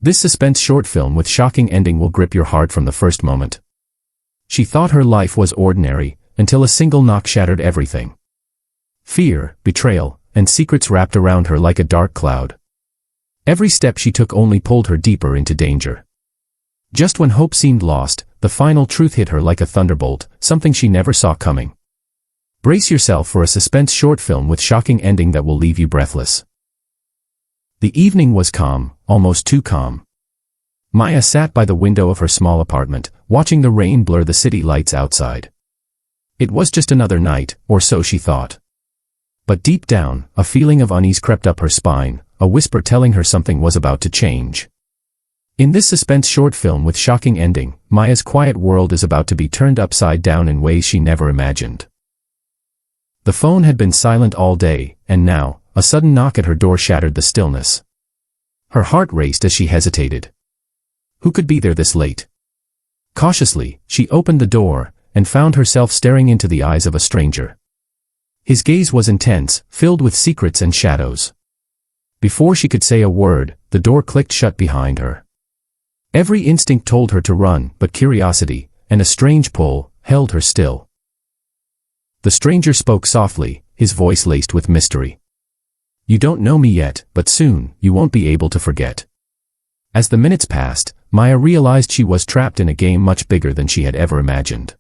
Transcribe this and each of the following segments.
This suspense short film with shocking ending will grip your heart from the first moment. She thought her life was ordinary, until a single knock shattered everything. Fear, betrayal, and secrets wrapped around her like a dark cloud. Every step she took only pulled her deeper into danger. Just when hope seemed lost, the final truth hit her like a thunderbolt, something she never saw coming. Brace yourself for a suspense short film with shocking ending that will leave you breathless. The evening was calm, almost too calm. Maya sat by the window of her small apartment, watching the rain blur the city lights outside. It was just another night, or so she thought. But deep down, a feeling of unease crept up her spine, a whisper telling her something was about to change. In this suspense short film with shocking ending, Maya's quiet world is about to be turned upside down in ways she never imagined. The phone had been silent all day, and now, a sudden knock at her door shattered the stillness. Her heart raced as she hesitated. Who could be there this late? Cautiously, she opened the door, and found herself staring into the eyes of a stranger. His gaze was intense, filled with secrets and shadows. Before she could say a word, the door clicked shut behind her. Every instinct told her to run, but curiosity, and a strange pull, held her still. The stranger spoke softly, his voice laced with mystery. You don't know me yet, but soon, you won't be able to forget. As the minutes passed, Maya realized she was trapped in a game much bigger than she had ever imagined.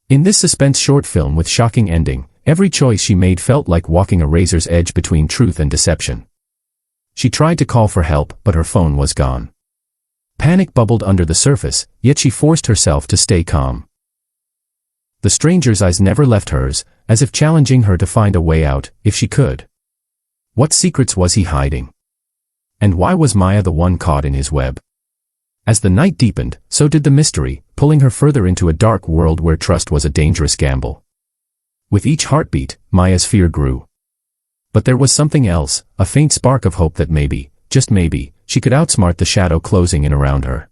In this suspense short film with shocking ending, every choice she made felt like walking a razor's edge between truth and deception. She tried to call for help, but her phone was gone. Panic bubbled under the surface, yet she forced herself to stay calm. The stranger's eyes never left hers, as if challenging her to find a way out, if she could. What secrets was he hiding? And why was Maya the one caught in his web? As the night deepened, so did the mystery, pulling her further into a dark world where trust was a dangerous gamble. With each heartbeat, Maya's fear grew. But there was something else, a faint spark of hope that maybe, just maybe, she could outsmart the shadow closing in around her.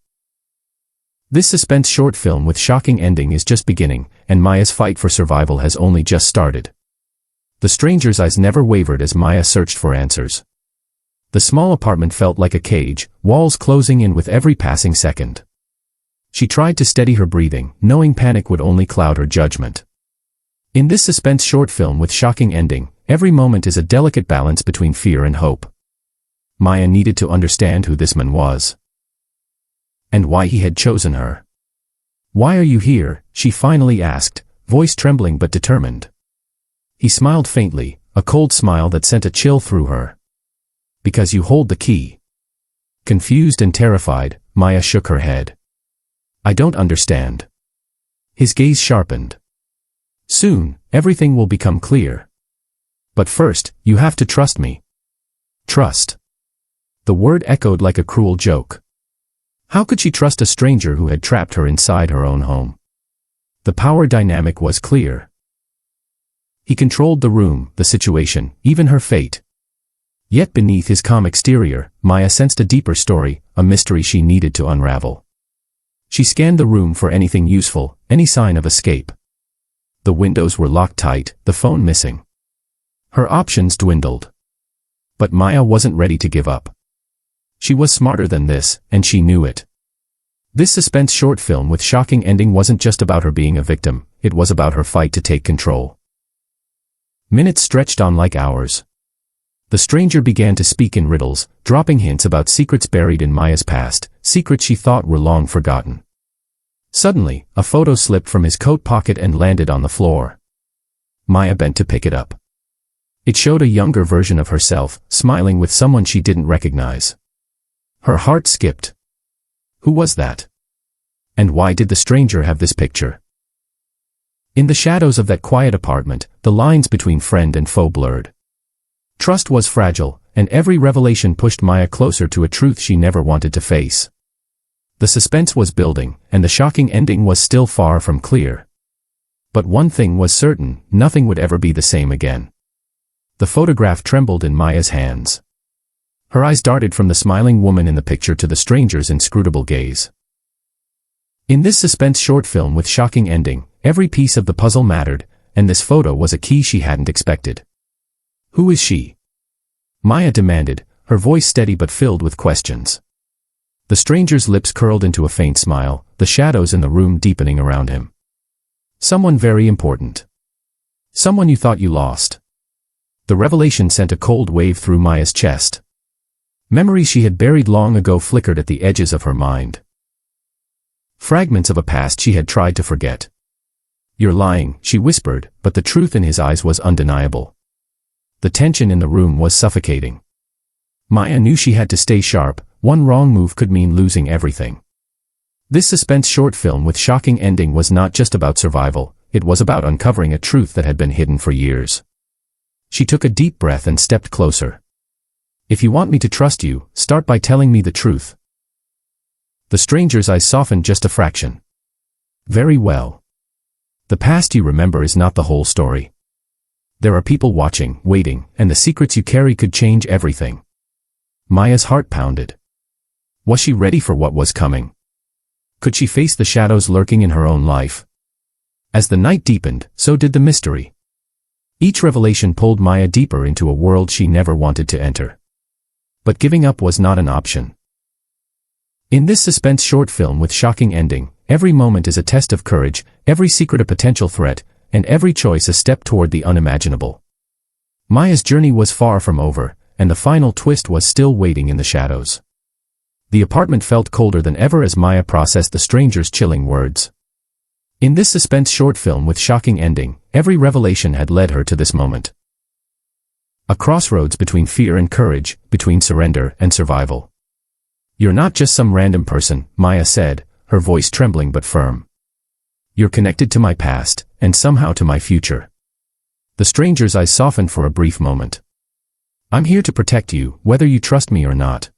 This suspense short film with shocking ending is just beginning, and Maya's fight for survival has only just started. The stranger's eyes never wavered as Maya searched for answers. The small apartment felt like a cage, walls closing in with every passing second. She tried to steady her breathing, knowing panic would only cloud her judgment. In this suspense short film with shocking ending, every moment is a delicate balance between fear and hope. Maya needed to understand who this man was. And why he had chosen her. Why are you here? She finally asked, voice trembling but determined. He smiled faintly, a cold smile that sent a chill through her. Because you hold the key. Confused and terrified, Maya shook her head. I don't understand. His gaze sharpened. Soon, everything will become clear. But first, you have to trust me. Trust. The word echoed like a cruel joke. How could she trust a stranger who had trapped her inside her own home? The power dynamic was clear. He controlled the room, the situation, even her fate. Yet beneath his calm exterior, Maya sensed a deeper story, a mystery she needed to unravel. She scanned the room for anything useful, any sign of escape. The windows were locked tight, the phone missing. Her options dwindled. But Maya wasn't ready to give up. She was smarter than this, and she knew it. This suspense short film with shocking ending wasn't just about her being a victim, it was about her fight to take control. Minutes stretched on like hours. The stranger began to speak in riddles, dropping hints about secrets buried in Maya's past, secrets she thought were long forgotten. Suddenly, a photo slipped from his coat pocket and landed on the floor. Maya bent to pick it up. It showed a younger version of herself, smiling with someone she didn't recognize. Her heart skipped. Who was that? And why did the stranger have this picture? In the shadows of that quiet apartment, the lines between friend and foe blurred. Trust was fragile, and every revelation pushed Maya closer to a truth she never wanted to face. The suspense was building, and the shocking ending was still far from clear. But one thing was certain, nothing would ever be the same again. The photograph trembled in Maya's hands. Her eyes darted from the smiling woman in the picture to the stranger's inscrutable gaze. In this suspense short film with shocking ending, every piece of the puzzle mattered, and this photo was a key she hadn't expected. Who is she? Maya demanded, her voice steady but filled with questions. The stranger's lips curled into a faint smile, the shadows in the room deepening around him. Someone very important. Someone you thought you lost. The revelation sent a cold wave through Maya's chest. Memories she had buried long ago flickered at the edges of her mind. Fragments of a past she had tried to forget. "You're lying," she whispered, but the truth in his eyes was undeniable. The tension in the room was suffocating. Maya knew she had to stay sharp. One wrong move could mean losing everything. This suspense short film with shocking ending was not just about survival, it was about uncovering a truth that had been hidden for years. She took a deep breath and stepped closer. "If you want me to trust you, start by telling me the truth." The stranger's eyes softened just a fraction. "Very well. The past you remember is not the whole story. There are people watching, waiting, and the secrets you carry could change everything." Maya's heart pounded. Was she ready for what was coming? Could she face the shadows lurking in her own life? As the night deepened, so did the mystery. Each revelation pulled Maya deeper into a world she never wanted to enter. But giving up was not an option. In this suspense short film with shocking ending, every moment is a test of courage, every secret a potential threat, and every choice a step toward the unimaginable. Maya's journey was far from over, and the final twist was still waiting in the shadows. The apartment felt colder than ever as Maya processed the stranger's chilling words. In this suspense short film with shocking ending, every revelation had led her to this moment. A crossroads between fear and courage, between surrender and survival. "You're not just some random person," Maya said, her voice trembling but firm. "You're connected to my past, and somehow to my future." The stranger's eyes softened for a brief moment. "I'm here to protect you, whether you trust me or not.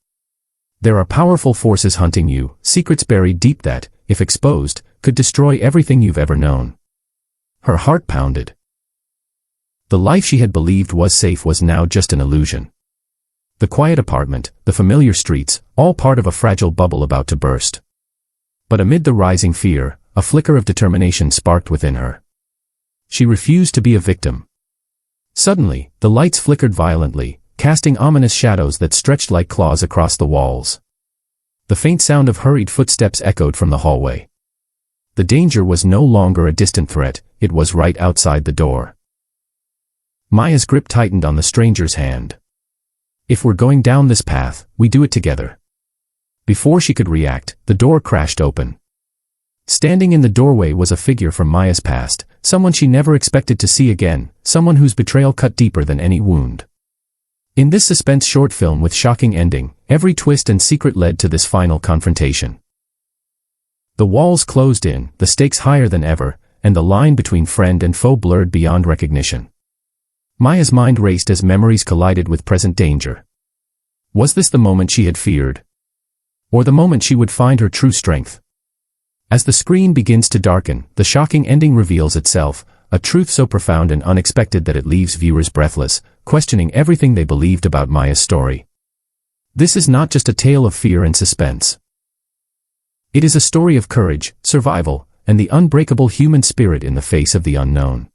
There are powerful forces hunting you, secrets buried deep that, if exposed, could destroy everything you've ever known." Her heart pounded. The life she had believed was safe was now just an illusion. The quiet apartment, the familiar streets, all part of a fragile bubble about to burst. But amid the rising fear, a flicker of determination sparked within her. She refused to be a victim. Suddenly, the lights flickered violently, casting ominous shadows that stretched like claws across the walls. The faint sound of hurried footsteps echoed from the hallway. The danger was no longer a distant threat, it was right outside the door. Maya's grip tightened on the stranger's hand. "If we're going down this path, we do it together." Before she could react, the door crashed open. Standing in the doorway was a figure from Maya's past, someone she never expected to see again, someone whose betrayal cut deeper than any wound. In this suspense short film with shocking ending, every twist and secret led to this final confrontation. The walls closed in, the stakes higher than ever, and the line between friend and foe blurred beyond recognition. Maya's mind raced as memories collided with present danger. Was this the moment she had feared? Or the moment she would find her true strength? As the screen begins to darken, the shocking ending reveals itself, a truth so profound and unexpected that it leaves viewers breathless, questioning everything they believed about Maya's story. This is not just a tale of fear and suspense. It is a story of courage, survival, and the unbreakable human spirit in the face of the unknown.